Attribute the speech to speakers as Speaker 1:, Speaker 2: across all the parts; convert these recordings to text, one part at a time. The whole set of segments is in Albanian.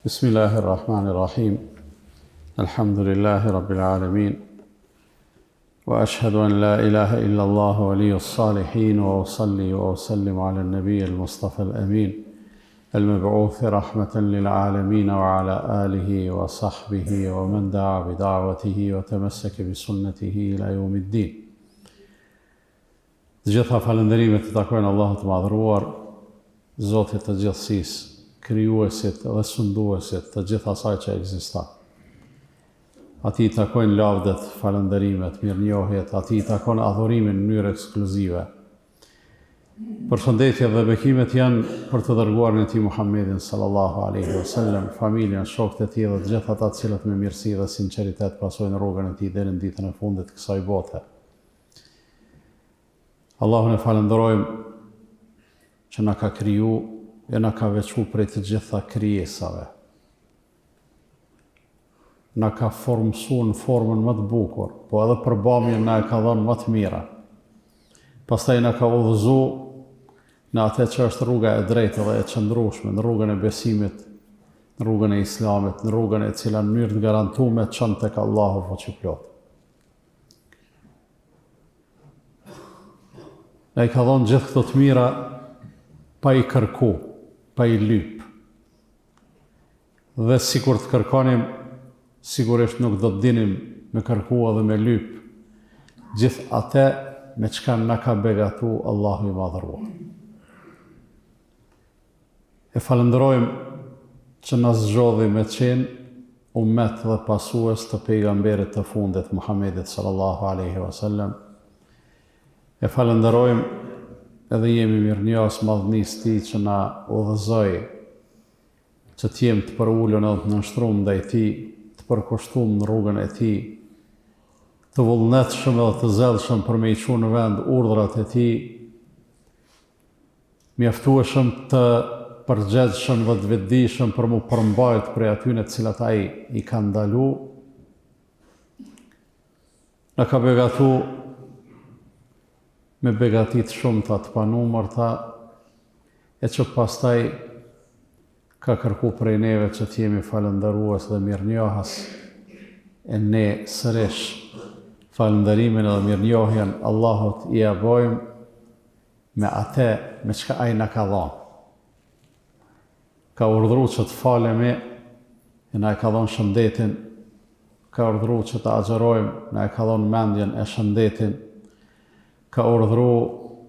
Speaker 1: بسم الله الرحمن الرحيم الحمد لله رب العالمين وأشهد أن لا إله إلا الله ولي الصالحين وأصلي وأسلم على النبي المصطفى الأمين المبعوث رحمة للعالمين وعلى آله وصحبه ومن دعا بدعوته وتمسك بسنته إلى يوم الدين. Të gjitha falënderimet të takojnë Allahut të madhëruar, Zotit të gjithësisë, krijuesit dhe sunduesit të gjithë asaj që ekziston. Atij takojnë lavdet, falënderimet, mirënjohjet, atij takon adhurimin në mënyrë ekskluzive. Përshëndetje dhe bekimet janë për të dërguarin e tij Muhammedin sallallahu alaihi wasallam, familjen, shokët e tij dhe të gjithë ata të cilët me mirësi dhe sinqeritet pasojnë rrugën e tij deri në ditën e fundit të kësaj bote. Allahun e falenderojmë që na ka kriju e na ka veçu prej të gjitha krijesave. Na ka formësu në formën më të bukur, po edhe përbamjen na e ka dhënë më të mira. Pastaj na ka udhëzu në atë që është rruga e drejtë dhe e qëndrueshme, në rrugën e besimit, në rrugën e islamit, në rrugën e cila në mënyrë të garantuar çon tek Allahu fuqiplot. Na i ka dhënë gjithë këto të mira pa i kërku, pa i lyp. Dhe sikur të kërkonim, sigurisht nuk do të dinim me kërku edhe me lyp gjithë atë me çka na ka begatu Allahu i madhëruar. E falenderojmë që na zgjodhi me qenë ummet dhe pasues të pejgamberit të fundit Muhammedit sallallahu alaihi wasallam. E falenderojmë edhe jemi mirënjohës madhnisë tij që na udhëzoi që të jemi të përulur edhe të nënshtruar ndaj tij, të përkushtuar në rrugën e tij, të vullnetshëm edhe të zellshëm për me i çuar në vend urdhrat e tij, mjaftueshëm të përgjegjshëm dhe të vetëdijshëm për mu përmbajt prej atyne të cilat ai i ka ndalu. Na ka begatu me begatit shumëta të panumërta, e që pastaj ka kërku prej neve që t'jemi falëndërues dhe mirënjohës, e ne sërish falëndërimin dhe mirënjohjen Allahut i abojmë me atë me çka ai na ka dhënë. Ka urdhëru që të falemi, e na e ka dhënë shëndetin, ka urdhëru që të agjerojmë, na e ka dhënë mendjen e shëndetin, ka urdhëru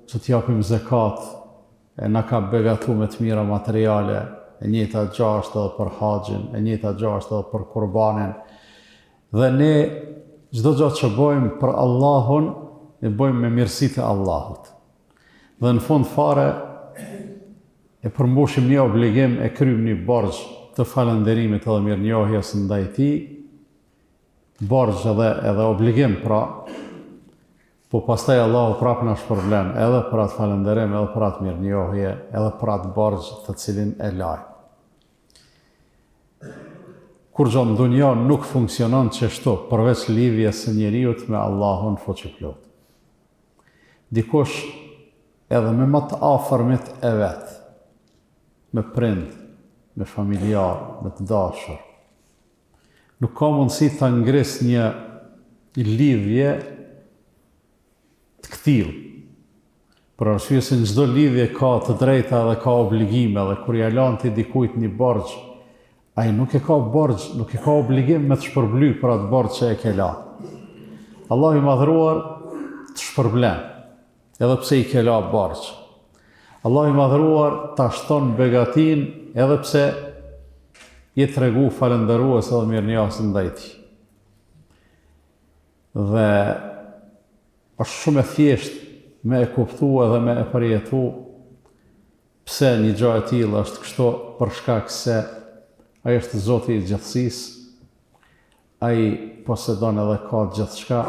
Speaker 1: që t'japim zekat, e na ka begatu me të mira materiale, e njëjta gjashtë edhe për haxhin, e njëjta gjashtë edhe për kurbanin. Dhe ne çdo gjë që bëjmë për Allahun, e bëjmë me mirësitë e Allahut. Dhe në fund fare e përmbushim një obligim, e kryjm një borxh të falënderimit edhe mirënjohjes ndaj tij, borxh edhe obligim pra. Po pastaj Allahu prapë na shpërblen edhe për atë falënderim, edhe për atë mirënjohje, edhe për atë borxh të cilin e laj. Kur gjë në dunjë nuk funksionon çështu, përveç lidhjes së njeriut me Allahun fuqiplot. Dikush edhe me më të afërmit e vet, me prind, me familjar, me të dashur, nuk ka mundësi ta ngris një lidhje të këtillë. Për arsye se në çdo lidhje ka të drejta dhe ka obligime, dhe kur ja lan ti dikujt një borxh, ai nuk e ka borxh, nuk e ka obligim me të shpërbly për atë borxh që e ke lanë. Allahu i madhëruar të shpërblen, edhe pse i ke la borxh. Allahu i madhëruar ta shton begatin edhe pse je tregu falëndërues edhe mirënjohës ndaj tij. Dhe është shumë e thjesht me e kuptu edhe me e përjetu pse një gjë e tillë është kështu, për shkak se ai është Zoti i gjithësisë, ai posedon edhe ka gjithçka.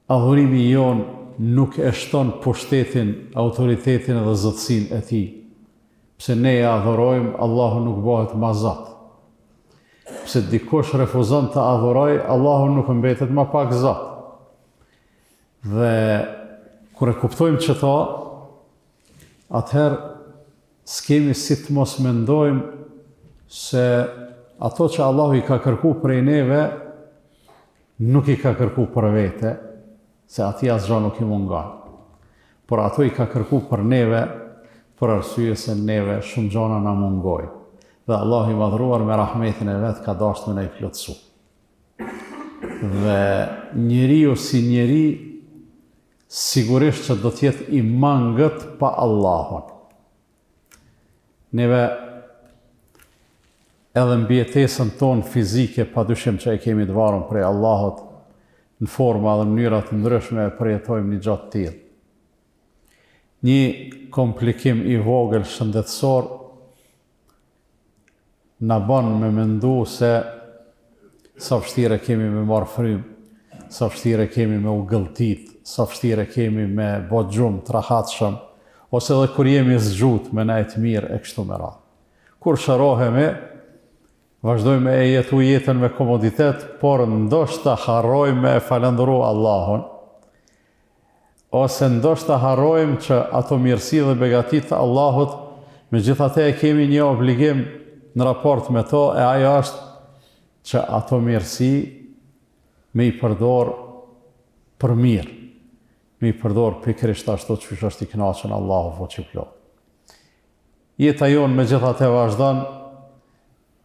Speaker 1: Adhurimi jon nuk e shton pushtetin, autoritetin dhe zotësinë e tij. Pse ne e adhurojmë, Allahu nuk bëhet mazat. Pse dikush refuzon të adhuroj, Allahu nuk mbetet më pak zot. Dhe kur e kuptojmë çeto, atëherë s'kemi si të mos mendojmë se ato që Allahu i ka kërku prej neve, nuk i ka kërku për vete, se ati asgjë nuk i mungon. Por ato i ka kërku për neve, për arsye se neve shumë gjona na mungojnë. Dhe Allahu i madhruar me rahmetin e vet ka dashur me na i plotësu. Dhe njeriu si njeri sigurisht që do të jetë i mangët pa Allahun. Neve edhe mbijetesën tonë fizike padyshim që e kemi të varur prej Allahut në forma dhe mënyra të ndryshme e përjetojmë një gjatë tillë. Një komplikim i vogël shëndetësor na bën me mendu se sa vështirë kemi me marrë frymë, sa vështirë kemi me u gëlltit, sa vështirë kemi me bë gjumë të rahatshëm, ose edhe kur jemi zgjut me na e të mirë e kështu me radhë. Kur shërohemi, vazhdojmë e jetu jetën me komoditet, por ndoshta harrojmë me falendëru Allahun, ose ndoshta harrojmë që ato mirësi dhe begatit të Allahut, megjithatë e kemi një obligim në raport me to, e ajo është që ato mirësi me i përdor për mirë, me i përdor pikërisht ashtu që është i kënaqur Allahu fuqiplot. Jeta jonë megjithatë vazhdon,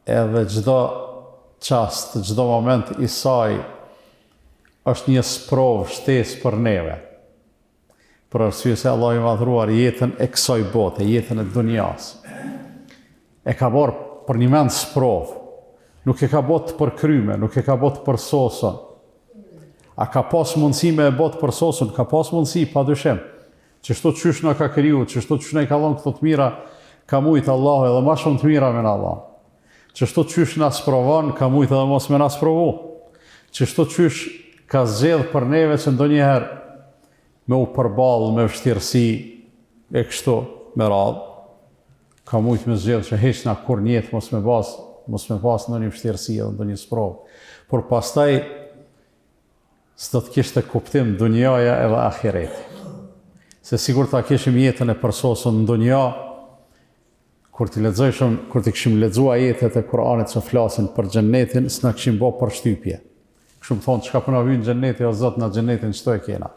Speaker 1: edhe çdo çast, çdo moment i saj është një sprovë shtesë për neve. Për arsye se Allahu i madhruar jetën e kësaj bote, jetën e dunjas, e ka bërë për një mend sprovë. Nuk e ka bërë të përkryme, nuk e ka bërë të përsosën. A ka pas mundësi me e bërë të përsosën? Ka pas mundësi, padyshim. Çështo çysh na ka kriju, çështo çysh na i ka dhënë këto të mira, ka mujt Allahu edhe më shumë të mira me Allah. Çështo çysh na sprovon, ka mujt edhe mos me na sprovu. Çështo çysh ka zgjedh për neve që ndonjëherë me u përballë me vështirësi e kështu me radhë. Ka mujt me zgjedh që hiç na kur një jetë mos me pas ndonjë vështirësi edhe ndonjë sprovë. Por pastaj s'do të kishte kuptim dunjaja edhe ahireti. Se sigur ta kishim jetën e përsosur në dunja, kur të kishim lexuar ajetet e Kuranit që flasin për xhennetin, s'na kishim bë përshtypje. Kështu më thonë, çka po na vjen xhenneti, o Zot, na xhennetin çto e kena.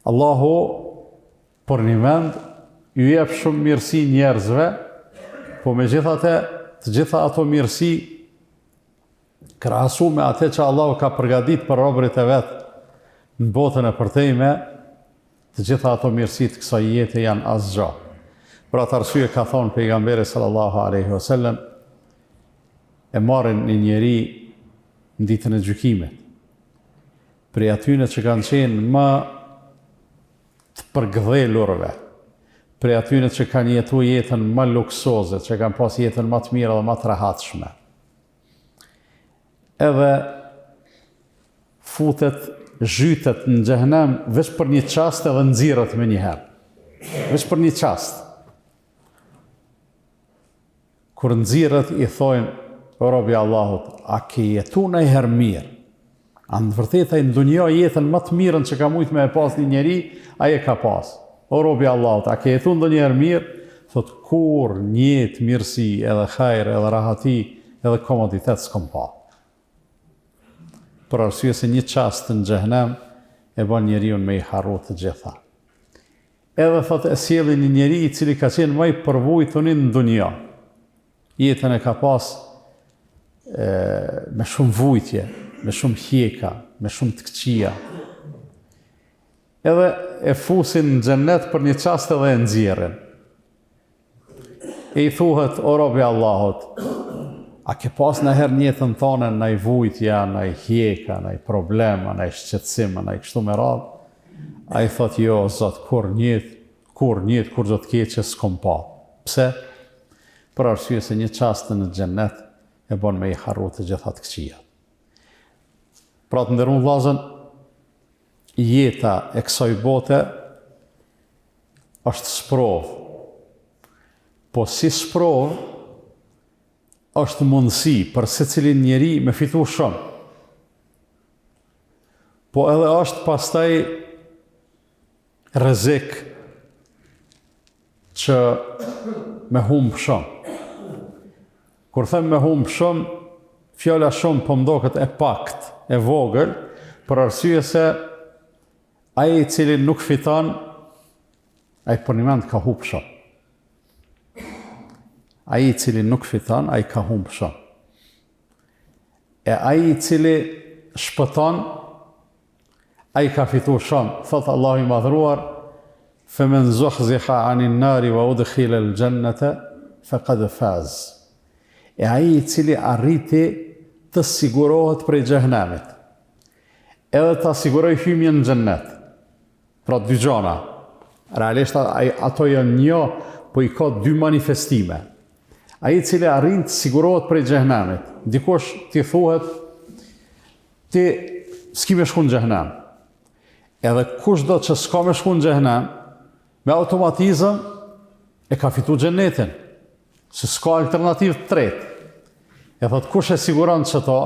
Speaker 1: Allahu për një vend ju jep shumë mirësi njerëzve, po megjithatë të gjitha ato mirësi krahasu me atë që Allahu ka përgatitur për robërit e vet në botën e përtejme, të gjitha ato mirësi të kësaj jete janë asgjë. Për atë arsye ka thonë pejgamberi sallallahu alaihi wasallam, e marrin një njeri në ditën e gjykimit. Prej atyne që kanë qenë më të përgdhelurve, prej atyne që kanë jetu jetën më luksoze, që kanë pas jetën më të mirë dhe më të rehatshme. Edhe zhytet në xhehenem veç për një çast edhe nxirret me një herë. Veç për një çast. Kur nxirret i thojnë, o robi Allahut, a ke jetu ndonjëherë mirë? A në vërtetë në dunjë jetën më të mirën që ka mujt me e pas një njeri, ai e ka pas. O robi Allahut, a ke jetu ndonjëherë mirë? Thot, kur një jetë mirësi, edhe hajër, edhe rahati, edhe komoditet s'kom pa. Për arsye se një çast në xhehenem e bën njeriu me i harru të gjitha. Edhe thot e sjellin një njeri i cili ka qenë më i përvojtur në dunjë. Jetën e ka pas me shumë vujtje, me shumë hjeka, me shumë të këqija. Edhe e fusin në xhennet për një çast edhe e nxjerrin. E i thuhet, o robi Allahut, a ke pas nëherë në jetën tonë ndaj vujtja, ndaj hjeka, ndaj problema, ndaj shqetësim, ndaj kështu me radhë? Ai thot, jo, Zot, kur do të keqe s'kom pa. Pse? Për arsye se një çast në xhennet e bën me i harru të gjitha të këqija. Pra të nderuar vëllezër, jeta e kësaj bote është sprovë. Po si sprovë është mundësi për secilin njeri me fitu shumë. Po edhe është pastaj rrezik që me humbë shumë. Kur them me humbë shumë, fjala shumë po mdoket e pakt, e vogël, për arsye se ai i cili nuk fiton, ai për një mend ka humbë shumë. Ai i cili nuk fiton, ai ka humbë shumë. E ai i cili shpëton, ai ka fitu shumë. Thotë Allahu i madhruar, فَمَنْ زُحْزِحَ عَنِ النَّارِ وَأُدْخِلَ الْجَنَّةَ فَقَدْ فَازَ. E ai i cili arriti të sigurohet prej xhehenemit, edhe të siguroj hyrjen në xhennet. Pra dy gjona. Realisht ato janë një, po i ka dy manifestime. Ai i cili arrin të sigurohet prej xhehenemit. Dikush ti thuhet ti s'ki me shku në xhehenem. Edhe kush do që s'ka me shku në xhehenem, me automatizëm e ka fitu xhennetin, se s'ka alternativë të tretë. E thot kush e siguron që to,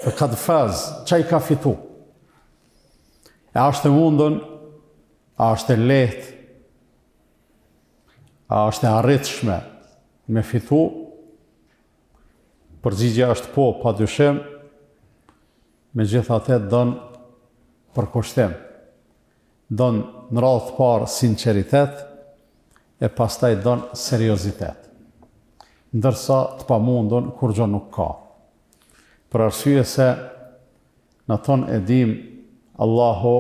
Speaker 1: e ka të faz, që i ka fitu. E është e mundën, a është e lehtë, a është e arritshme me fitu, përgjigja është po, pa dyshim, me gjithatë donë përkushtim. Donë në radhë të parë sinceritet, e pastaj donë seriozitet. Ndërsa të pamundun kur gjë nuk ka. Për arsye se në tonë e dim Allahu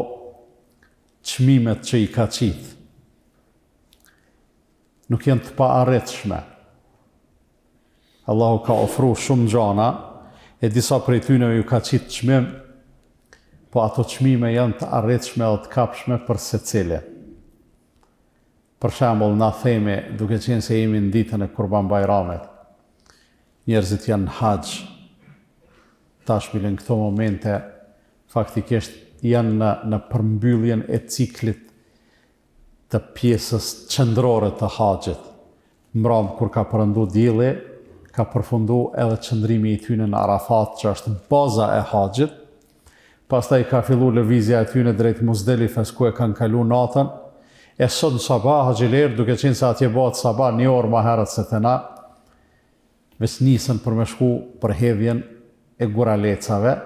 Speaker 1: çmimet që i ka qitë nuk janë të pa arritshme. Allahu ka ofru shumë gjana, e disa prej tyre ju ka qitë çmim, po ato çmime janë të arritshme dhe të kapshme për secili. Për shembull, na themi, duke qenë se jemi në ditën e Kurban Bayramit, njerëzit janë në haxh, tashmë në këto momente, faktikisht janë në përmbylljen e ciklit të pjesës qendrore të haxhit. Mbrëm kur ka përëndu dielli, ka përfundu edhe qëndrimi i tyre në Arafat, që është baza e haxhit. Pastaj ka fillu lëvizja e tyre drejt Muzdalifës, ku e kanë kalu natën. E sot në sabah, haxhiler, duke qenë se atje bëhet sabah një orë më herët se të na, ves nisën për me shku për hedhjen e guralecave,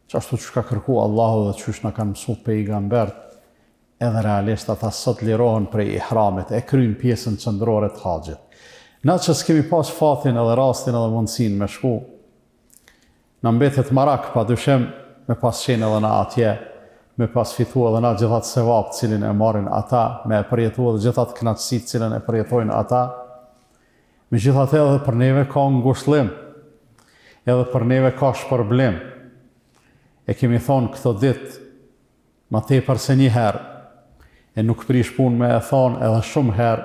Speaker 1: që ashtu që ka kërku Allahu dhe që në kanë mësu pejgambert, edhe realisht ata sot lirohen prej ihramit, e kryjnë pjesën qendrore të haxhit. Na që s'kemi pas fatin edhe rastin edhe mundësin me shku, në mbetet marak, pa dyshim me pas qenë edhe na atje, me pas fitu edhe na gjithat sevap cilin e marrin ata, me e përjetu edhe gjithat knatësit cilin e përjetojnë ata, me gjithat edhe për neve ka ngushëllim, edhe për neve ka shpërblim. E kemi thonë këto ditë, ma tepër se një herë, e nuk prish punë me e thonë edhe shumë herë,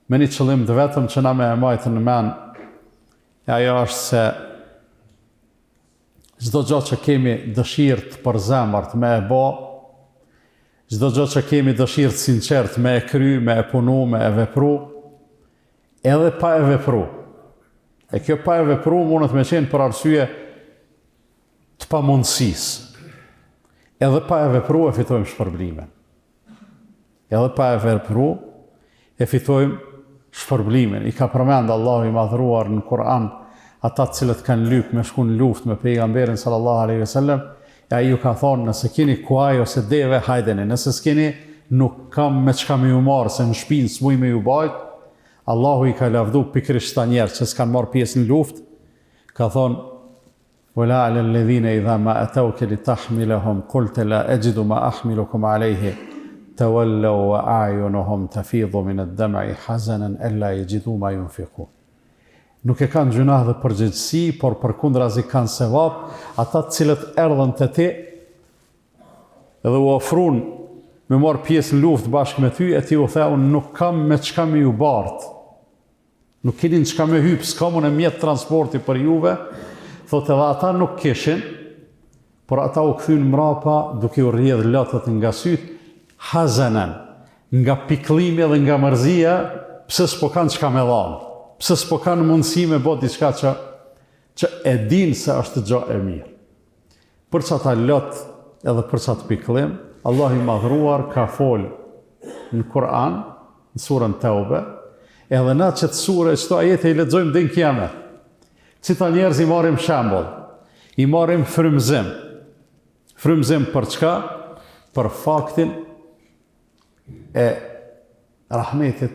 Speaker 1: me një qëllim të vetëm që na me e majtë në men, e ajo është se çdo gjë që kemi dëshirë të përzemërt me e bë, çdo gjë që kemi dëshirë të sinqert me e kry, me e punu, me e vepru, edhe pa e vepru. E kjo pa e vepru mundet me qenë për arsye të pamundësisë. Edhe pa e vepru e fitojmë shpërblimin. Edhe pa e vepru e fitojmë shpërblimin. I ka përmend Allahu i madhruar në Kur'an ata cilët kanë lyp me shku në luftë me pejgamberin sallallahu alaihi wasallam, e ai ju ka thonë, nëse keni kuaj ose deve, hajdeni, nëse s'keni, nuk kam me çka me ju marrë, se në shpinë s'muj me ju bajt. Allahu i ka lavdu pikërisht ta njerëz që s'kanë marrë pjesë në luftë, ka thonë, وَلَا عَلَى الَّذِينَ إِذَا مَا أَتَوْكَ لِتَحْمِلَهُمْ قُلْتَ لَا أَجِدُ مَا أَحْمِلُكُمْ عَلَيْهِ تَوَلَّوْا وَأَعْيُنُهُمْ تَفِيضُ مِنَ الدَّمْعِ حَزَنًا أَلَّا يَجِدُوا مَا يُنْفِقُونَ. Nuk e kanë gjunah dhe përgjegjësi, por përkundrazi kanë sevap, ata të cilët erdhën te ti edhe u ofruan me marr pjesë në luftë bashkë me ty, e ti u the, unë nuk kam me çka me ju bart. Nuk keni çka me hyp, s'kam unë mjet transporti për juve. Thotë edhe ata nuk kishin, por ata u kthyn mrapa duke u rrjedh lotët nga syt, hazanan, nga pikëllimi dhe nga mërzia, pse s'po kanë çka me dhanë. Pse s'po kanë mundësi me bë diçka që e din se është gjë e mirë. Për çata lot edhe për çat pikëllim, Allah i madhruar ka fol në Kur'an në surën Teube, edhe na që të surë e qëto ajete i lexojmë dhe në kiamet. Cita njerëz i marim shembull, i marim frymëzim. Frymëzim për çka? Për faktin e rahmetit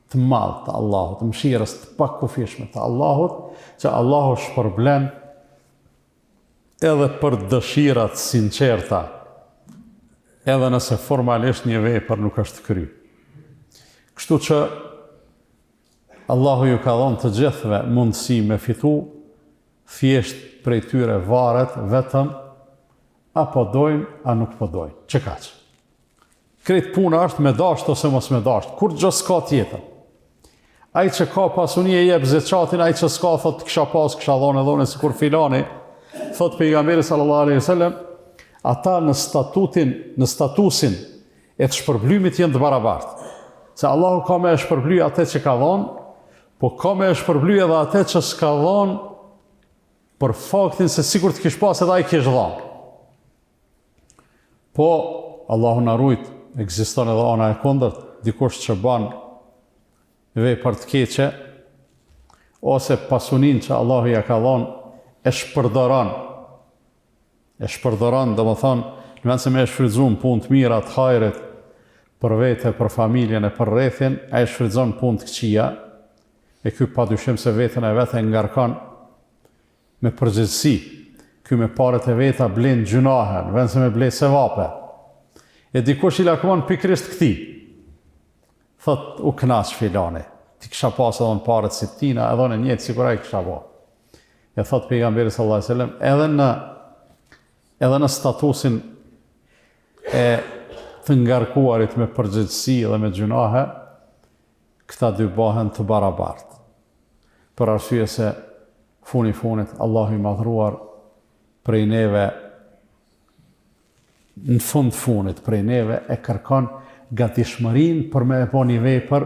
Speaker 1: të madh të Allahut, mëshirës të pakufishme të Allahut, që Allahu shpërblen edhe për dëshirat sinqerta, edhe nëse formalisht një vepër nuk është kry. Kështu që Allahu ju ka dhënë të gjithëve mundësi me fitu, thjesht prej tyre varet vetëm apo dojnë a nuk po dojnë. Që kaq? Krejt puna është me dasht ose mos me dasht, kur gjë s'ka tjetër. Ai që ka pasuni e jep zeqatin, ai që s'ka thot kisha pas, kisha dhone, sikur filani, thot pejgamberi sallallahu alaihi wasallam, ata në statusin e të shpërblymit janë të barabartë. Se Allahu ka me e shpërbly atë që ka dhonë, po ka me e shpërbly edhe atë që s'ka dhonë për faktin se sikur të kish pas edhe ai kish dhonë. Po, Allahu na rujt, ekziston edhe ana e kundërt, dikush që ban vepër të keqe, ose pasunin që Allahu ja ka dhonë, e shpërdoron, dhe më thonë, në vend se me e shfrytëzon punë të mira të hajrit për vete, për familjen e për rrethin, e shfrytëzon punë të këqija, e ky padyshim se veten e vet e ngarkon me përgjegjësi. Ky me parët e veta blen gjunahe, në vend se me ble sevape. E dikush i lakmon pikrisht këtij. Thot u kënaq filani, ti kisha pas edhe në parët si tina, edhe në njëtë sikur ai kisha ba. E thot pejgamberi sallallahu alaihi wasallam, edhe në statusin e të ngarkuarit me përgjegjësi dhe me gjunahe, këta dy bëhen të barabartë. Për arsye se funit Allahu i madhruar prej neve, në funit prej neve e kërkon gatishmërinë për me e po një vepër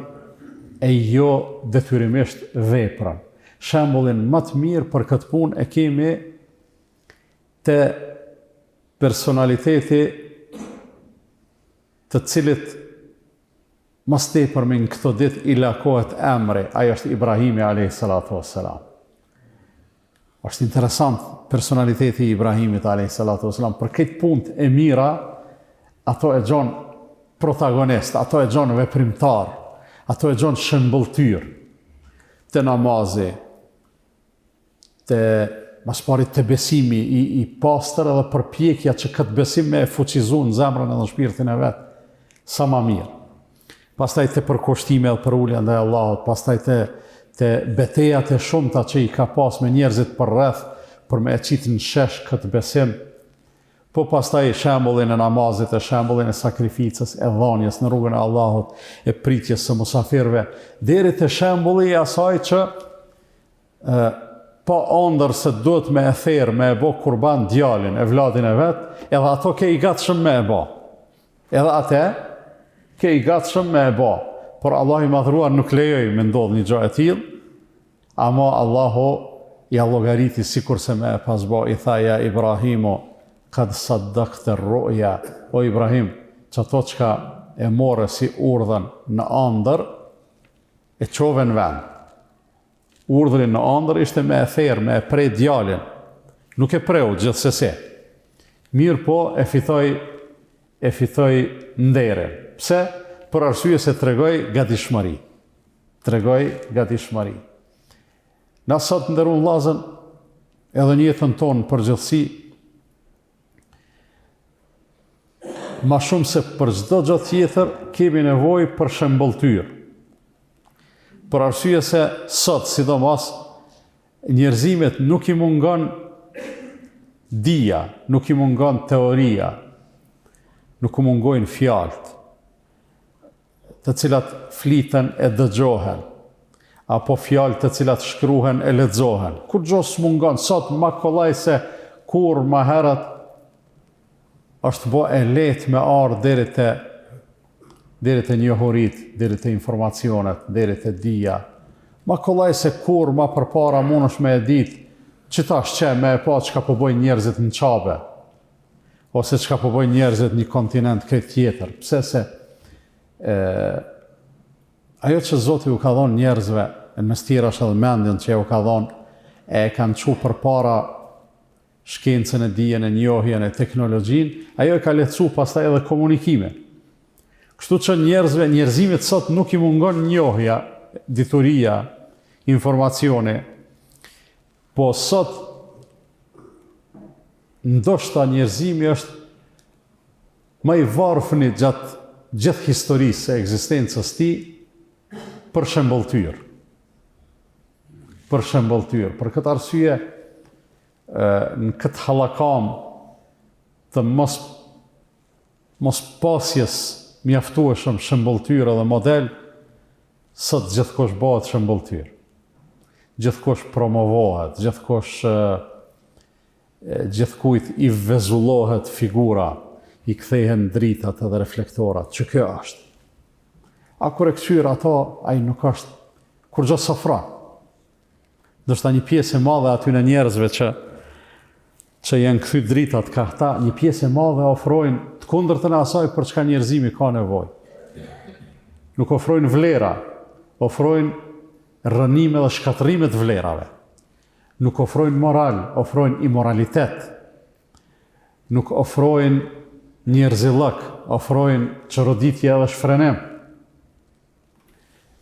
Speaker 1: e jo detyrimisht veprën. Shembullin më të mirë për këtë punë e kemi te personaliteti të cilit mas tepër me në këto ditë i lakohet emri, ajo është Ibrahimi a.s. Është interesant personaliteti i Ibrahimit a.s. Për këtë punë e mira, ato e gjonë protagonist, ato e gjonë veprimtar, ato e gjonë shëmbëltyr, të namazi, të masparit të besimi i pastër edhe përpjekja që këtë besim me e fuqizu në zemrën edhe në shpirtin e vetë, sa ma mirë. Pastaj të përkushtime dhe për ullja ndaj Allahut, pastaj të betejat e shumta që i ka pas me njerëzit për rreth, për me e qitë në shesh këtë besim, po pastaj shembullin e namazit, e shembullin e sakrificës, e dhonjes në rrugën e Allahut, e pritjes së musafirve, deri te shembulli i asaj që pa ëndër se duhet me e therë, me e bo kurban djalin, e vladin e vetë, edhe ato ke i gatshëm me e bo. Edhe atë ke i gatshëm me e bo. Por Allah i madhruar nuk lejoj me ndodh një gjë e tillë, ama Allahu i allogariti sikur se me e pasbo, i tha ja Ibrahimu, kad saddaqte ru'ya, o Ibrahim, që ato çka e more si urdhën në ëndër, e qove në vend. Urdhrin në ëndër ishte me e therë, me e prej djalin. Nuk e preu gjithsesi. Mirë po e fitoj nderin. Pse? Për arsye se tregoj gatishmëri. Na sot nderuar vëllezër, edhe në jetën tonë përgjithësi, ma shumë se për çdo gjë tjetër kemi nevojë për shembulltyr. Për arsye se sot, sidomos, njerëzimet nuk i mungon dija, nuk i mungon teoria, nuk i mungojnë fjalët, të cilat fliten e dëgjohen, apo fjalë të cilat shkruhen e lexohen. Kur gjë s'mungon, sot ma kollaj se kur ma herët është bo e lehtë me ardhur deri te njohurit, deri te informacionet, deri te dija. Ma kollaj se kur ma përpara mundesh me e ditë që tash që me e pa çka po bojnë njerëzit në qabe, ose çka po bojnë njerëzit një kontinent këtë tjetër. Pse se ajo që Zoti u ka dhënë njerëzve, në mes tjerash edhe mendjen që u ka dhënë, e kanë çu përpara shkencën, e dijen, e njohjen, e teknologjinë, ajo e ka lehtësu pastaj edhe komunikimin. Kështu që njerëzimit sot nuk i mungon njohja, dituria, informacioni, po sot ndoshta njerëzimi është më i varfëni gjatë gjithë historisë e ekzistencës tij për shembulltyr. Për këtë arsye, në këtë hallakam të mos pasjes mjaftueshëm shembulltyr edhe model, sot gjithkush bëhet shembulltyr. Gjithkush promovohet, gjithkujt i vezullohet figura, i kthehen dritat edhe reflektorat, që kjo është. A kur e kthyer ato, ai nuk është kur gjë sofron. Ndoshta një pjesë e madhe aty në njerëzve që janë kthy dritat ka ata, një pjesë e madhe ofrojnë të kundërtën e asaj për çka njerëzimi ka nevojë. Nuk ofrojnë vlera, ofrojnë rënime dhe shkatërrime të vlerave. Nuk ofrojnë moral, ofrojnë imoralitet. Nuk ofrojnë njerëzillëk, ofrojnë çroditje edhe shfrenim.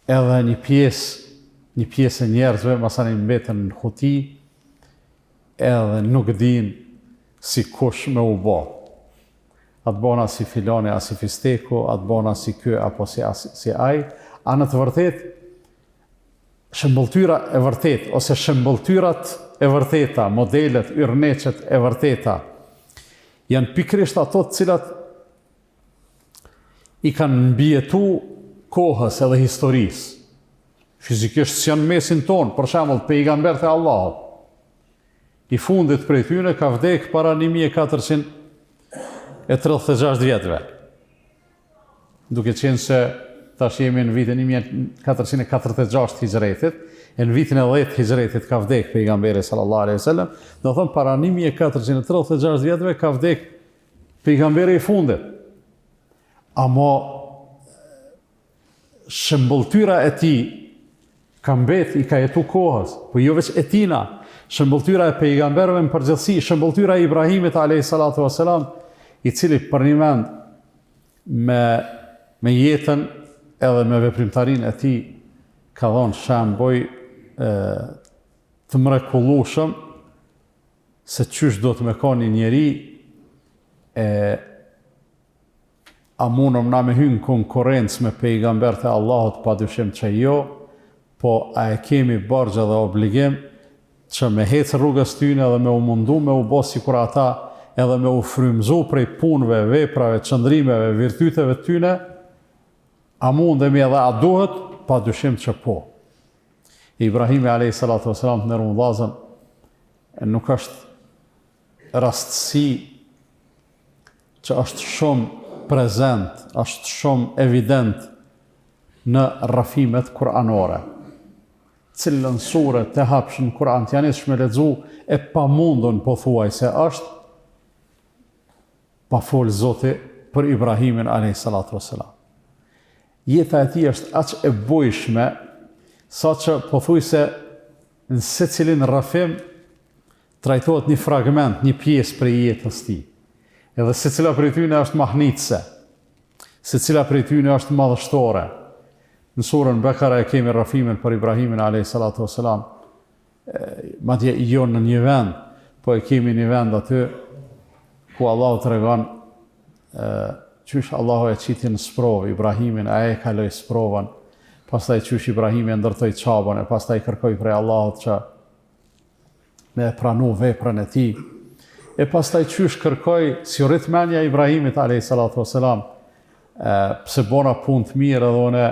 Speaker 1: Edhe një pjesë e njerëzve, masani mbeten në huti, edhe nuk din si kush me u bë. Atë bona si filani, a si fisteku, atë bona si ky, apo si ai, a në të vërtet, shembulltyra e vërtet, ose shembulltyrat e vërteta, modelet, yrneqet e vërteta, janë pikrisht ato të cilat i kanë mbjetu kohës edhe historisë. Fizikisht s'janë mesin tonë, për shembull pejgambert e Allahut. I fundit prej tyre ka vdek para 1436 vjetëve. Duke qenë se tash jemi në vitin 1446 hijretit, e në vitin e 10 hijretit ka vdek pejgamberi sallallahu alaihi wasallam, do thonë para 1436 vjetëve ka vdek pejgamberi i fundit. Amo shembulltyra e tij ka mbet, i ka jetu kohës, po jo veç e tina, shembulltyra e pejgamberëve në përgjithësi, shembulltyra e Ibrahimit alayhi salatu wassalam, i cili për një mend me jetën edhe me veprimtarinë e tij ka dhënë shembull të mrekullueshëm se çysh do të me ka një njeri a mundëm na me hynë konkurrencë me pejgambert e Allahut, pa dyshim që jo, po a e kemi bargje dhe obligim që me hecë rrugës tyne edhe me u mundu me u bo sikur ata edhe me u frymëzu prej punëve, veprave, qëndrimeve, virtyteve tyne, a mundemi edhe a duhet, pa dyshim që po. Ibrahimi alayhi salatu wasalam në Ramazan nuk është rastësi që është shumë prezent, është shumë evident në rrafimet kuranore. Cilën sure të hapshën Kur'an të janis shme lexu e pa mundën po thuaj se është pa folë Zoti për Ibrahimin a.s. Jeta e tij është aq e bujshme sa që po thuj se në secilin rrafim trajtohet një fragment, një pjesë prej jetës tij. Edhe secila prej tyne është mahnitse, secila prej tyne është madhështore. Në surën Bekara e kemi rrafimin për Ibrahimin a.s. Madje jo në një vend, po e kemi një vend aty ku Allahu të regon qysh Allahu e qiti në sprovë, Ibrahimin a e kaloj sprovën, pastaj qysh Ibrahimi e ndërtoj qabën, e pastaj kërkoj prej Allahut që me pranu veprën e tij, e pastaj qysh kërkoj si rritmenja Ibrahimit a.s. Pse bona punë të mirë edhe one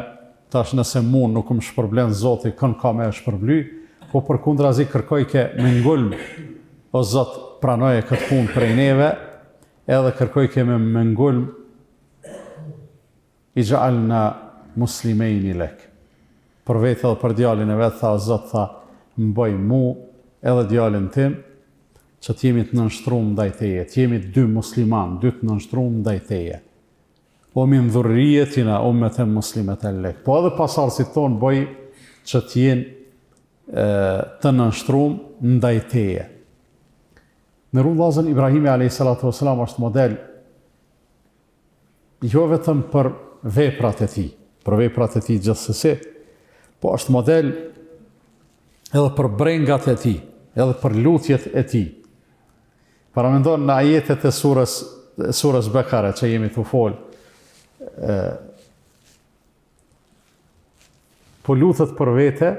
Speaker 1: tash nëse mund nuk më shpërblen Zoti, kënë ka me shpërbly, po për kundrazi kërkoj ke me ngulm, o Zot pranoje këtë punë prej neve, edhe kërkoj ke me ngulm, i gjallna muslimejni lek. Për vetë edhe për djalin e vetë, tha o Zot, tha, mboj mu edhe djalin tim, që t'jemi të nënshtrum ndaj teje, t'jemi dy musliman, dy të nënshtrum ndaj teje. o min dhurrijetina ummeten muslimeten lek. Po edhe pasardhësit tonë bëj që t'jenë të nënshtrum ndaj teje. Në vëllezër, Ibrahimi a.s. është model jo vetëm për veprat e tij gjithsesi, po është model edhe për brengat e tij, edhe për lutjet e tij. Paramendon në ajetet e surës Bekare që jemi të folë, po lutet për vete,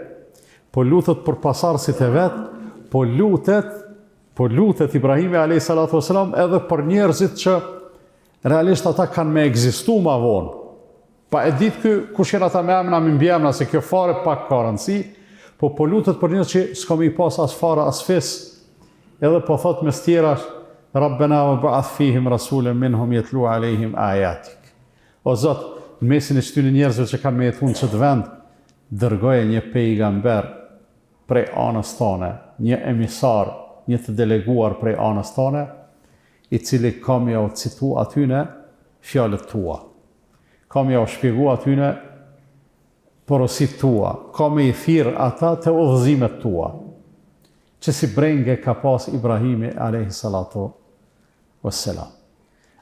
Speaker 1: po lutet për pasardhësit e vet, po lutet Ibrahimi a.s. edhe për njerëzit që realisht ata kanë me ekzistu ma vonë. Pa e ditë kush janë ata me emna, me mbiemna, se kjo fare pak ka rëndësi, po lutet për njerëz që s'ka me i pas as fare as fis, edhe po thot mes tjerash, Rabbena wa ba'ath fihim rasulen minhum yatlu alejhim ayatik. O Zot, në mesin e këtyre njerëzve që kanë me jetu në çdo vend, dërgoje një pejgamber prej anës tone, një emisar, një të deleguar prej anës tone, i cili ka me u citu atyne fjalët tua. Ka me u shpjegu atyne porosit tua, ka me i thirr ata të udhëzimet tua, që si brenge ka pas Ibrahimi a.s.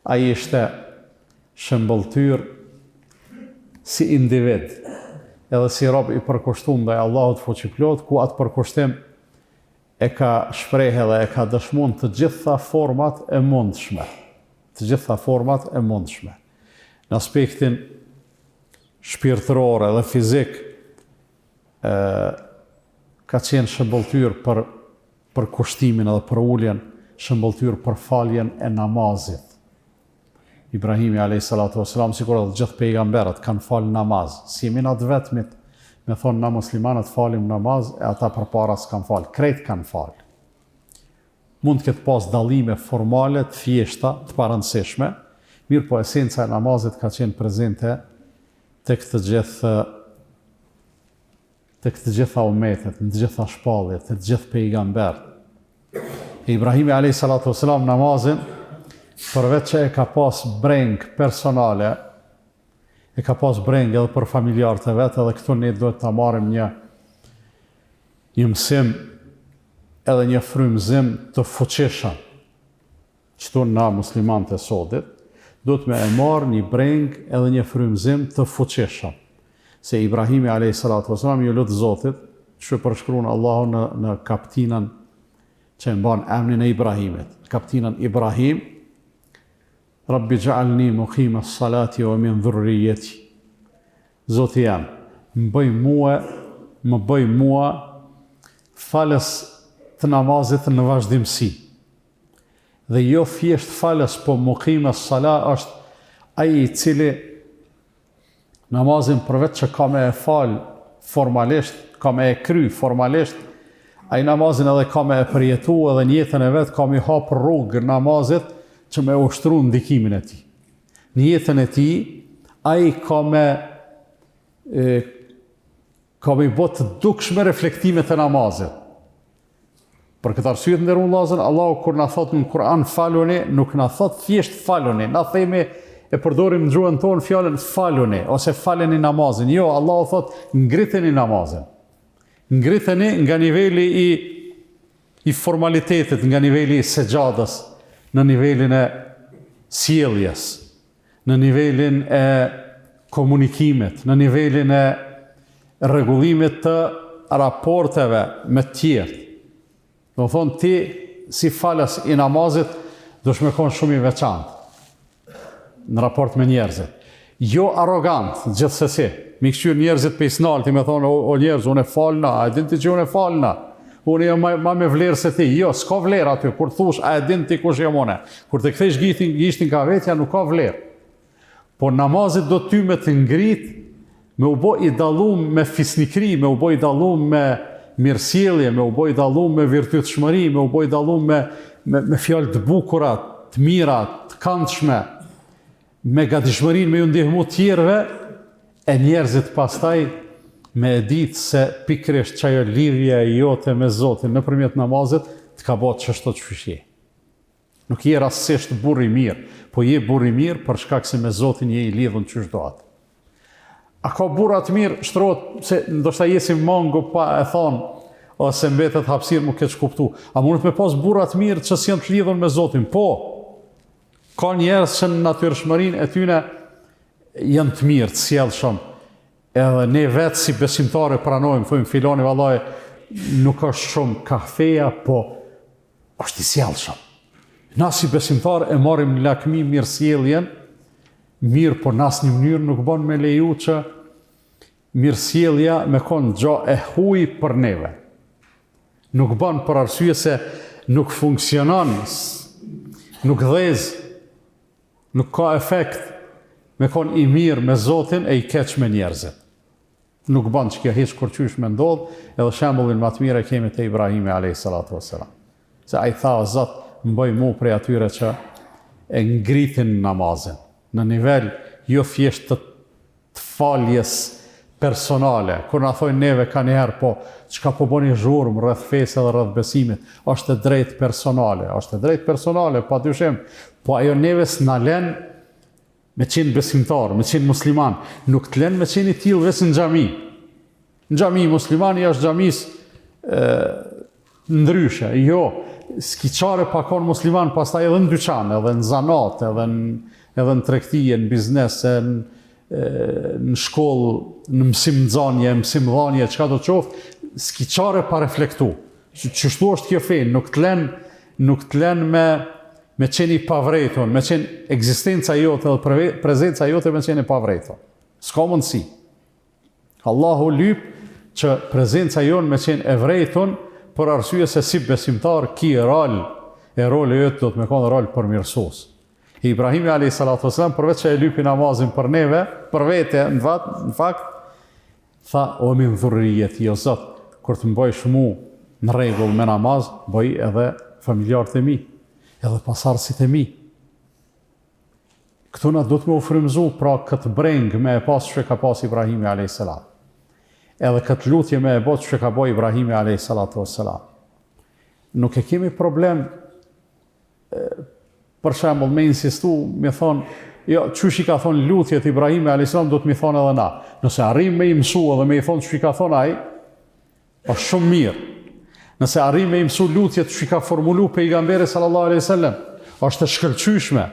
Speaker 1: Ai ishte shëmbëltyr si individ, edhe si rob i përkushtuar ndaj Allahut fuqiplot, ku atë përkushtim e ka shprehë dhe e ka dëshmuar të gjitha format e mundshme. Në aspektin shpirtëror edhe fizik, ka qenë shëmbëltyr për kushtimin edhe për uljen, shëmbëltyr për faljen e namazit. Ibrahimi a.s. sikur edhe gjithë pejgamberët kanë falë namaz, si jemi na të vetmit me thonë na muslimanët falim namaz, e ata përpara s'kan falë, krejt kanë falë. Mund të ketë pas dallime formale, të thjeshta, të parëndësishme, mirë po esenca e namazit ka qenë prezente tek të gjitha umetet, në të gjitha shpalljet, të gjithë pejgamberët. Ibrahimi a.s. namazin, përveç që e ka pas breng personale, e ka pas breng edhe për familjarët e vetë, edhe këtu ne duhet të marim një mësim edhe një frymëzim të fuqishëm. Qëtu na muslimanët e sodit, duhet me e marë një breng edhe një frymëzim të fuqishëm. Se Ibrahimi a.s. ju lutë Zotit, që përshkruan Allahu në kaptinën që e mban emnin e Ibrahimit. Kaptinën Ibrahim, Rabbi gja'alni muqima salati wa min dhurrijeti. Zoti jam, më bëj mua falës të namazit në vazhdimsi. Dhe jo thjesht falës, po muqima salat është ai i cili namazin përveç që ka me e falë formalisht, ka me e kry formalisht, ai namazin edhe ka me e përjetu edhe njëtën e vetë ka me hapë rrugë namazit që me ushtru ndikimin e tij. Në jetën e tij, ai ka me bë të dukshme reflektimet e namazit. Për këtë arsye të nderuar vëllezër, Allahu kur na thot në Kur'an faluni, nuk na thot thjesht faluni, na themi e përdorim në gjuhën tonë fjalën faluni ose faleni namazin. Jo, Allahu thot ngriteni namazin. Ngriteni nga niveli i formalitetit, nga niveli i sejdës, në nivelin e sjelljes, në nivelin e komunikimit, në nivelin e rregullimit të raporteve me të tjerë. Do të thonë ti si falës i namazit dush me konë shumë i veçantë në raport me njerëzit. Jo arrogant, gjithsesi. Mi këshyr njerëzit pe isnalti me thonë o njerëz, unë e falna, a e din ti që unë e falna? Unë jam ma me vlerë se ti. Jo, s'ka vlerë aty. Kur thush, a e din ti kush jam une? Kur të kthesh gishtin ka vetja, nuk ka vlerë. Po namazit do ty me të ngrit, me u bo i dallum me fisnikri, me u bo i dallum me mirësjellje, me u bo i dallum me virtytshmëri, me u bo i dallum me fjalë të bukura, të mira, të këndshme, me gatishmërinë me ju ndihmu tjerëve, e njerëzit pastaj me e ditë se pikrisht që ajo lidhja e jote me Zotin nëpërmjet namazit të ka bërë çështo çështje. Nuk je rastësisht burr i mirë, po je burr i mirë për shkak se me Zotin je i lidhur çysh doat. A ka burra të mirë, shtrohet se ndoshta je si mango pa e thon, ose mbetet hapësirë më keq kuptu. A mundet me pas burra të mirë që s'janë të lidhur me Zotin? Po. Ka njerëz që në natyrshmërinë e tyre janë të mirë, të sjellshëm. Edhe ne vetë si besimtarë pranojmë, thojmë filoni vallai nuk është shumë kafeja, po është i sjellshëm. Na si besimtarë e marrim në lakmi mirësjelljen, mirë, por në asnjë mënyrë nuk bën me leju që mirësjellja me kon gjë e huaj për neve. Nuk bën për arsye se nuk funksionon, nuk dhez, nuk ka efekt me kon i mirë me Zotin e i keq me njerëzit. Nuk bën që kjo hiç kurqysh me ndodh, edhe shembullin më të mirë e kemi te Ibrahimi alayhis salatu wassalam. Se ai tha o Zot, mboj mu prej atyre që e ngritin namazin në nivel jo thjesht të faljes personale, kur na thojnë neve kanë herë, po çka po bëni zhurmë rreth fesë dhe rreth besimit, është e drejtë personale, padyshim, po ajo neve s'na lën me qenë besimtar, me qenë musliman, nuk të lën me qenë i tillë vetëm në xhami. Në xhami muslimani është xhamis ndryshe, jo, skiçare pa kon musliman, pastaj edhe në dyqan, edhe në zanat, edhe në tregtie, në biznes, në shkollë, në mësimdhënie, mësimdhënie, çka do të qoftë, skiçare pa reflektu. Çështu është kjo fe, nuk të lën me qenë i pavretur, me qenë ekzistenca jote dhe prezenca jote me qenë i pavretur. S'ka mundësi. Allahu lyp që prezenca jonë me qenë e vrejtun për arsye se si besimtar ki rol jote do të me konë rol përmirësues. Ibrahimi a.s. përveç që e lypi namazin për neve, për vete, në fakt, tha, o min dhurrijet, o Zot, kur të mbojsh mu në rregull me namaz, bëj edhe familjarët e mi, edhe pasardhësit e mi. Këtu na do të me u frymëzu pra këtë breng me e pas që ka pas Ibrahimi a.s. Edhe këtë lutje me e bot që ka boj Ibrahimi a.s. Nuk e kemi problem, për shembull, me insistu, me thonë, jo, qysh i ka thonë lutjet Ibrahimi a.s. do të mi thonë edhe na. Nëse arrim me i mësu edhe me i thonë që i ka thonë ai, është shumë mirë. Nëse arrim me i mësu lutjet që i ka formulu pejgamberi sallallahu alaihi wasallam, është e shkëlqyeshme,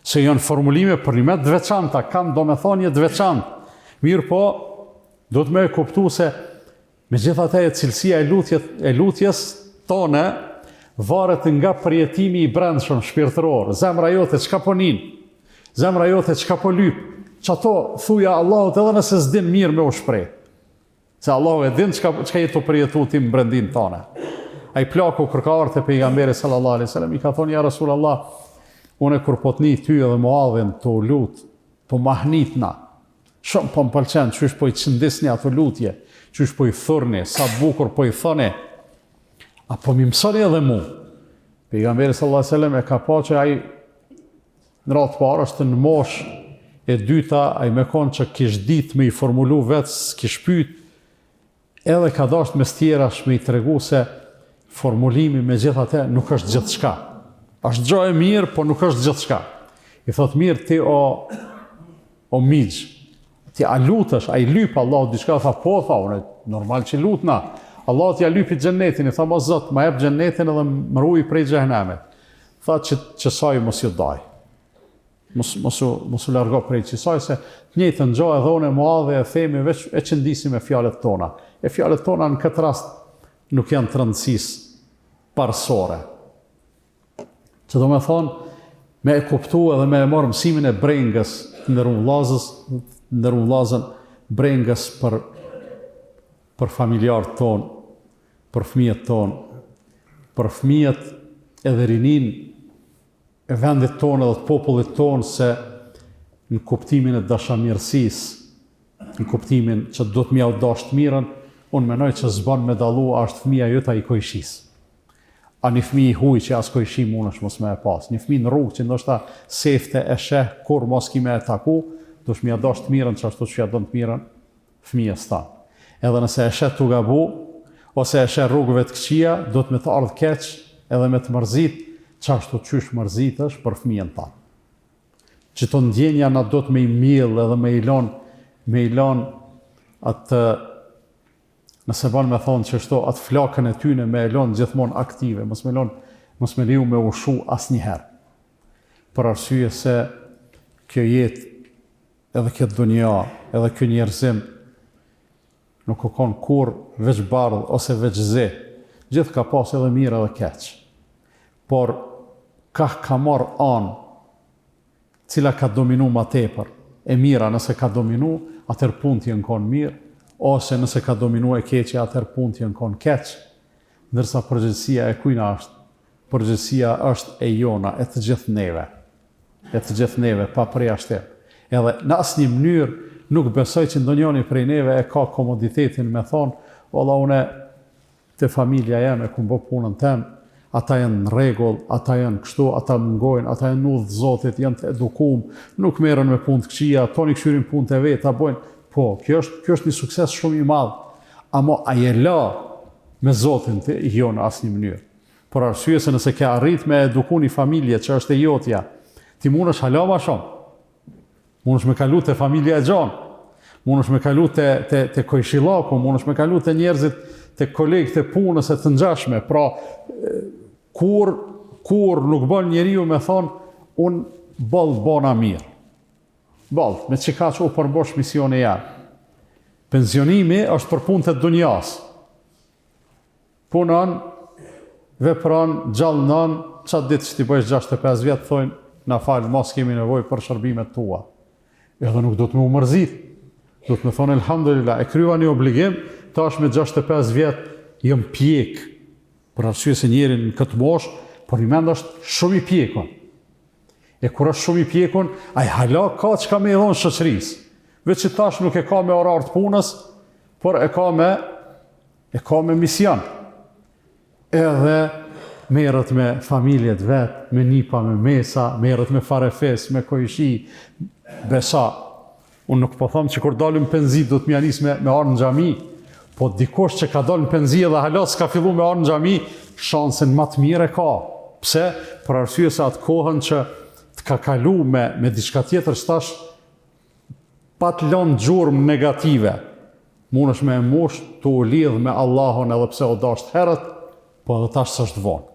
Speaker 1: se janë formulime për nimet të veçanta, kanë domethënie të veçantë. Mirë po, do të me e kuptu se megjithatë cilësia e lutjes tone varet nga përjetimi i brendshëm shpirtëror. Zemra jote çka po nin, zemra jote çka po lyp, çato thuja Allahut edhe nëse s'din mirë me u shpreh. Se Allahu e din çka je të përjetu ti në brendin tone. Ai plaku kur ka ardhur te pejgamberi sallallahu alaihi wasallam i ka thonë ja Rasulullah, unë kur po të ni ty edhe Muadhin të lut, po mahnitna. Shumë po më pëlqen, qysh po i qëndisni ato lutje, qysh po i thurni, sa bukur po i thoni, apo mi mësoni edhe mu. Pejgamberi sallallahu alaihi wasallam e ka pa që ai në radhë parë është në mosh, e dyta ai me konë që kish dit me i formulu vetë, s'kish pyet, edhe ka dasht mes tjerash me i tregu se formulimi me gjithate nuk është gjithçka. Është gjë e mirë, po nuk është gjithçka. I thot mirë ti o migjë, ti a lutësh, a i lypë Allah, diçka tha po, tha, unë normal që lutna. Allah t'ja lypi xhennetin, i tha ma Zot, ma jep xhennetin edhe më ruaj prej xhehenemit. Tha që saj mos ju daj. Mos u largo prej qisaj, se të njëjtën gjë edhe unë Muadhi e themi veç e qëndisim me fjalët tona. E fjalët tona në këtë rast nuk janë të rëndësisë parësore. Që do me thonë, me e kuptu edhe me e marë mësimin e brengës ndërru vlazën brengës për familjarët tonë, për fëmijët tonë, për fëmijët edhe rinin e vendit tonë edhe të popullit tonë, se në kuptimin e dashamirësisë, në kuptimin që do të mja u dasht mirën, unë menoj që zban me dalu a është fëmija jëta i kojshisë. A një fëmi i huj që as kojshi mund është mos me e pas. Një fëmi në rrugë që ndoshta sefte e sheh kur mos ki me e taku, do shmi a dasht mirën që ashtu që ja dënë të mirën fëmijës ta. Edhe nëse e sheh të gabu, ose e sheh rrugëve të këqia, do të me të ardhë keq edhe me të mërzit qashtu qysh mërzitesh për fëmijën tanë. Që të ndjenja na do të me i miell edhe me i lon atë, nëse ban me thonë që shto atë flakën e tyne me e lon gjithmonë aktive, mos me liu me ushu asnjëherë. Për arsye se kjo jetë, edhe këtë dunja, edhe kjo njerëzim, nuk u konë kur veç bardh ose veç zi. Gjithë ka pas edhe mirë edhe keq. Por ka marrë anë cila ka dominu ma tepër. E mira nëse ka dominu, atër punë t'jen konë mirë, ose nëse ka dominu e keqe, atër punë t'jen konë keq. Ndërsa përgjithësia e kujna është? Përgjithësia është e jona, e të gjithë neve. E të gjithë neve, pa prej ashtem. Edhe në asnjë mënyrë nuk besoj që ndonjëri prej neve e ka komoditetin me thonë, valla une te familja jeme ku bë punën tem, ata janë në rregull, ata janë kështu, ata mungojnë, ata janë në udhë Zotit, janë të edukum, nuk merren me punë të këqija, toni këshyrin punë të vetë, ta bojnë. Po, kjo është një sukses shumë i madh. Amo a je la me Zotin të jo në asnjë mënyrë. Por arsye se nëse ke arrit me eduku një familje që është e jotja, ti mundesh hala ma shumë. Mundesh me kalu te familja e gjanë, mundesh me kalu te kojshillaku, mundesh me kalu te njerëzit, te kolegët e punës e të ngjashme. Pra, kur nuk bën njeriu me thonë, unë bona mirë. Me çka që u përmbosh misioni jam. Pensionimi është për punë të dunjas. Punon, vepron, gjallënon, qatë ditë që ti bëjsh 65 vjetë, thojnë, na falë, mos kemi nevojë për shërbimet tua. Edhe nuk do të me u mërzit. Do të me thonë, elhamdulillah, e kryva një obligim, tash me 65 vjetë jëm pjek. Për arsye se njerin në këtë mosh, por i mend është shumë i pjekon. E kur është shumë i pjekon, ai hala ka çka me i dhonë shoqërisë. Veç që tash nuk e ka me orar të punës, por e ka me mision. Edhe merret me familjet vet, me nipa, me mesa, merret me farefes, me kojshi, besa. Unë nuk po them që kur dalim penzi do të më anis me arë në xhami, po dikush që ka dalë në penzi dhe hala s'ka fillu me arë në xhami, shansen më të mirë e ka. Pse? Për arsye se atë kohën që të ka kalu me diçka tjetër stash pa të lënë gjurmë negative. Mund është me mosh të u lidh me Allahun edhe pse o dasht herët, po edhe tash s'është vonë.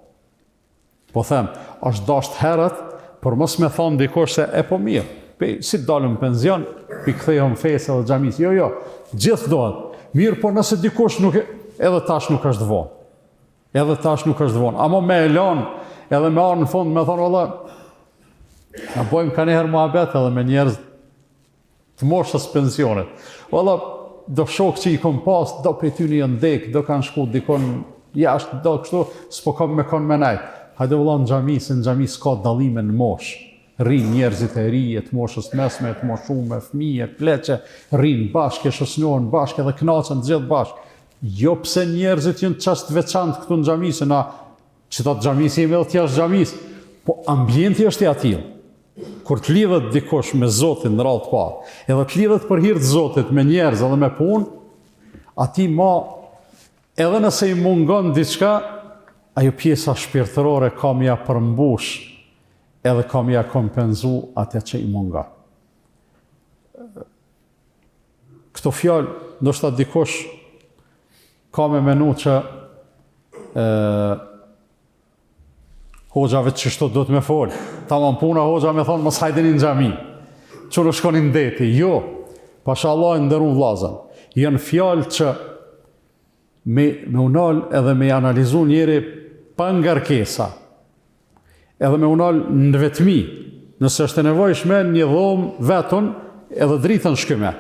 Speaker 1: Po them, është dasht herët, por mos me thonë dikush se e po mirë, si të dalëm penzion, pi kthehëm fesë edhe xhamis. Jo, gjithë dohet. Mirë, po nëse dikush edhe tash nuk është vonë. Edhe tash nuk është vonë. Amo me elon, edhe me arë në fund, me thonë, valla, na bojmë ka njëherë muhabet edhe me njerëz të moshës pensionet. Valla, do shok që i kom pas, do për ty një ndek, do kanë shku dikon jashtë, do kështu, s'po kom me kon me najt. Hajde valla në xhami, se në xhami s'ka dallime në moshë. Rinë njerëzit e ri, të moshës mesme, të moshume, fëmije, pleqe, rinë bashkë, shoqënohen bashkë edhe kënaqen të gjithë bashkë. Jo pse njerëzit janë çast veçantë këtu në xhami, se na qytet xhamis jemi edhe jashtë xhamis, po ambienti është i atill. Kur të lidhet dikush me Zotin në radhë të parë, edhe të lidhet për hir të Zotit me njerëz edhe me punë, ati edhe nëse i mungon diçka, ajo pjesa shpirtërore ka mja përmbush, edhe ka mja kompenzu atë që i munga. Këto fjalë, ndoshta dikush ka me menu që hoxhave që shto do të me folë. Ta më puna hoxha me thonë, mos hajdeni në xhami. Qëllë shkoni në deti. Jo, pasha Allah e ndërru vlazën. Janë fjalë që me unal edhe me analizu njeri pa ngarkesa. Edhe me unal në vetmi. Nëse është e nevojshme, një dhomë vetën edhe dritën shkyme.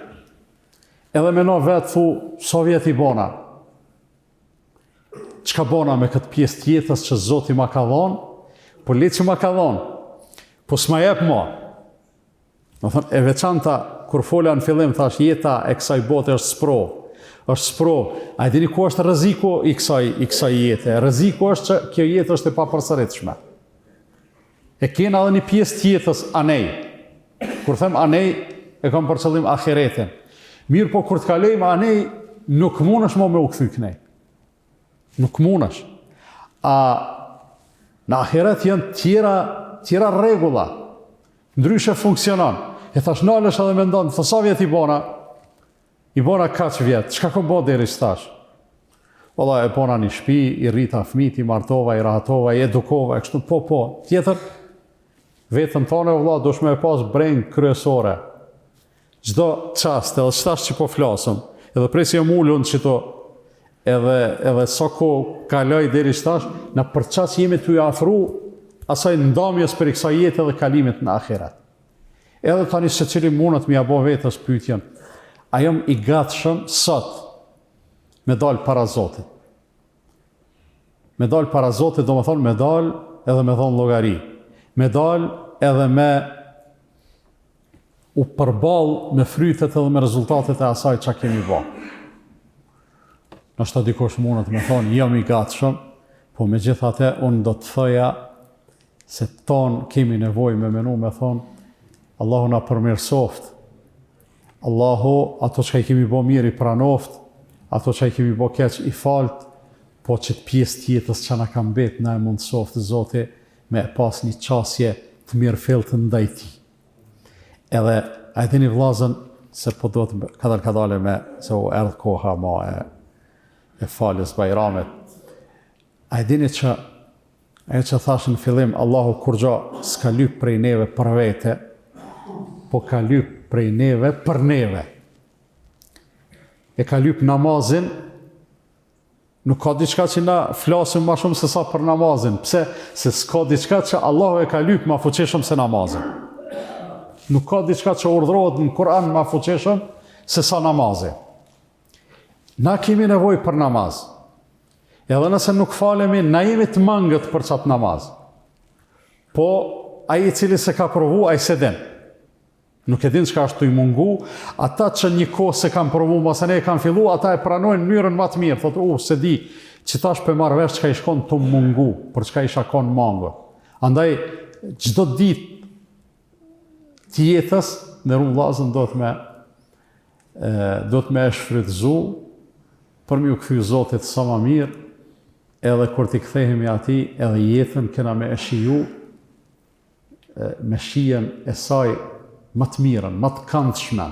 Speaker 1: Edhe me no vetë thu, so vjet i bona. Çka bona me këtë pjesë tjetës që Zoti ma ka dhonë, po le që ma ka dhonë, po s'ma jep ma. Më thënë, e veçanta, kur folja në fillim, thash, jeta e kësaj bote është spro. A e dini ku është rreziku i kësaj jete? Rreziku është që kjo jetë është e papërsëritshme. E kena edhe një pjesë tjetës anej. Kur them anej, e kam për qëllim ahiretin. Mirë, po kur të kalejmë anej, nuk mundesh më me u kthy kënej. Nuk mundesh. Në ahiret janë tjera rregulla. Ndryshe funksionon. E thash nalesh edhe mendon, sa vjet i bona? I bona kaq vjet. Çka kam bë deri tash? Valla e bona një shtëpi, i rrita fëmijët, i martova, i rahatova, i edukova, kështu po. Tjetër vetëm tonë valla dush me pas breng kryesore. Çdo çast, edhe çtash që po flasëm, edhe presi jam ulun çito, edhe sa kohë kaloj deri tash, në përças jemi tu i afru asaj ndamjes për kësaj jete dhe kalimit në ahiret. Edhe tani secili mundet më ia bë vetes pyetjen. A jam i gatshëm sot me dal para Zotit? Me dal para Zotit do më thonë me dal edhe me thonë llogari. Me dal edhe me u përball me frytet edhe me rezultatet e asaj që kemi bë. Nështë dikush mundet me thonë jam i gatshëm, po megjithatë unë do të thoja se ton kemi nevojë me menu me thonë Allahu na përmirësoft. Allahu ato që i kemi bo mirë i pranoft, ato që i kemi bo keq i falt, po që të pjesë tjetës që na ka mbet na e mundësoft Zoti me e pas një qasje të mirë fillë ndaj tij. Edhe a e dini vllazën se po do të kadale me se u erdh koha ma e faljes Bajramit. A e dini që ajo që thash në fillim, Allahu kur gjo s'ka lyp prej neve për vete, po ka lyp prej neve për neve. E ka lyp namazin, nuk ka diçka që na flasim ma shumë se sa për namazin. Pse? Se s'ka diçka që Allahu e ka lyp ma fuqishëm se namazin. Nuk ka diçka që urdhrohet në Kur'an ma fuqishëm se sa namazin. Na kemi nevojë për namaz. Edhe nëse nuk falemi, na jemi të mangët për qatë namaz. Po, ai i cili se ka provu, ai se din. Nuk e din çka është të i mungu, ata që një kohë se kanë provu, masa ne e kanë fillu, ata e pranojnë në mënyrën më të mirë. Thotë, se di, që tash për marrë vesh çka i shkon të mungu, për çka isha kon mango. Andaj, çdo ditë të jetës, në vllazën do të me e shfrytëzu, për mi u kthy Zotit sa më mirë, edhe kur t'i kthehemi atij, edhe jetën kena me e shiju, me shijen e saj, më të mirën, më të këndshme.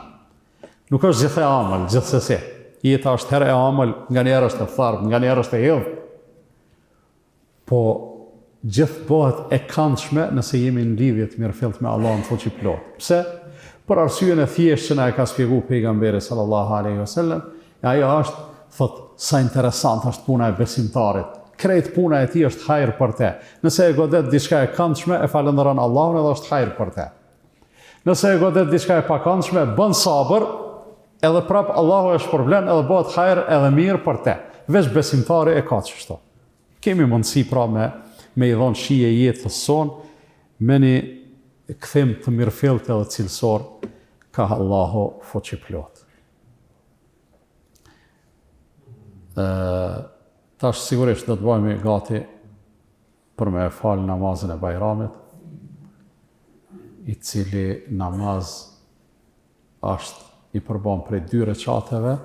Speaker 1: Nuk është gjithë e amël, gjithsesi. Jeta është herë e amël, nga njerë është e tharpë, nga njerë është e hidhë. Po, gjithë bëhet e këndshme nëse jemi në lidhje të mirëfillt me Allahun fuqi plot. Pse? Për arsyen e thjeshtë që na e ka shpjegu pejgamberi sallallahu alaihi wasallam, ajo është, thotë, sa interesant është puna e besimtarit. Krejt puna e tij është hajër për te. Nëse e godet diçka e këndshme, e falënderon Allahun edhe është hajër për te. Nëse e godet diçka e pakëndshme, bën sabër, edhe prap Allahu e shpërblen edhe bëhet hajër edhe mirë për te. Veç besimtari e ka kështu. Kemi mundësi pra me i dhonë shije jetës sonë, me një kthim të mirëfillt edhe cilësor, ka Allahu fuqi plot. Tash sigurisht do të bëhemi gati për me falë namazin e Bajramit, i cili namaz është i përbën prej 2 recateve,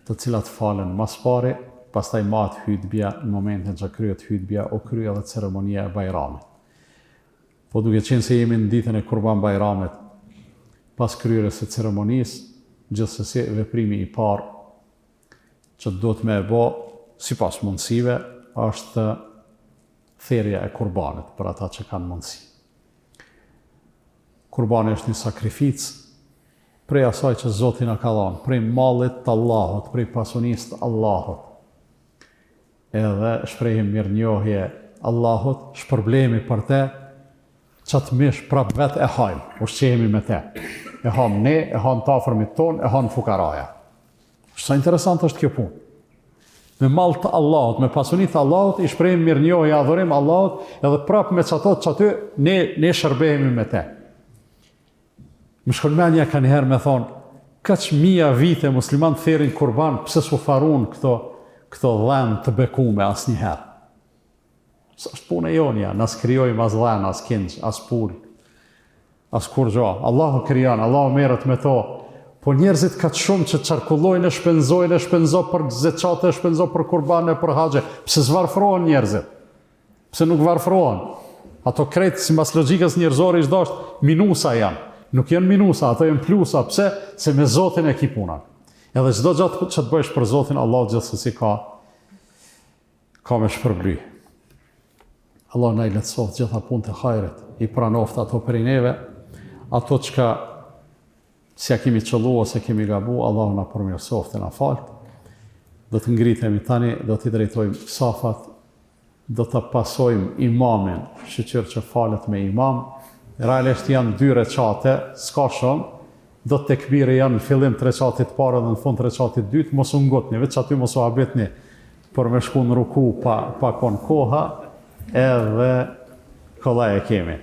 Speaker 1: të cilat falen mas pari, pastaj mahet hutbja, në momentin që kryet hutbja, o kryet edhe ceremonia e Bajramit. Po duke qenë se jemi në ditën e Kurban Bajramit, pas kryerjes së ceremonisë, gjithsesi veprimi i parë që do të me e bë, sipas mundësive, është therrja e kurbanit për ata që kanë mundësi. Kurbani është një sakrificë prej asaj që Zoti na ka dhënë, prej mallit të Allahut, prej pasunisë të Allahut. Edhe shprehim mirënjohje Allahut, shpërblemi për te, qatë mish prap vetë e hajmë, ushqehemi me te. E hanë ne, e hanë të afërmit tonë, e hanë fukaraja. Sa interesant është kjo punë. Me mall të Allahut, me pasunit të Allahut, i shprehim mirënjohje, adhurim Allahut, edhe prap me çato çaty ne shërbehemi me te. Më shkon mendja ka njëherë me thonë, kaq mija vite musliman të therin kurban, pse s'u farun këto dhenë të bekume as njëherë. Së është punë e jonja, nas krijojmë as dhenë, as kinç, as pull, as kur gjo. Allahu krijon, Allahu merret me to. Po njerëzit ka shumë që çarkullojnë, shpenzojnë për zeqate, shpenzojnë për kurbane, për haxhe. Pse zvarfrohen njerëzit? Pse nuk varfrohen? Ato krejt si mbas logjikës njerëzore i dashur minusa janë. Nuk janë minusa, ato janë plusa. Pse? Se me Zotin e ki puna. Edhe çdo gjë që të bësh për Zotin, Allah gjithsesi ka me shpërbly. Allah na i lehtësoft gjitha punët e hajrit, i pranoft ato prej neve, ato çka si ja kemi qëllu ose kemi gabu, Allah na përmirësoft e na falt. Do të ngritemi tani, do t'i drejtojmë safat, do të pasojmë imamin, shqyr që falet me imam. Realisht janë 2 recate, s'ka shumë, do të tekbiri janë në fillim të recatit parë dhe në fund të recatit dytë, mos u ngotni, veç aty mos u habitni për me shku në ruku pa kon koha, edhe kolla e kemi.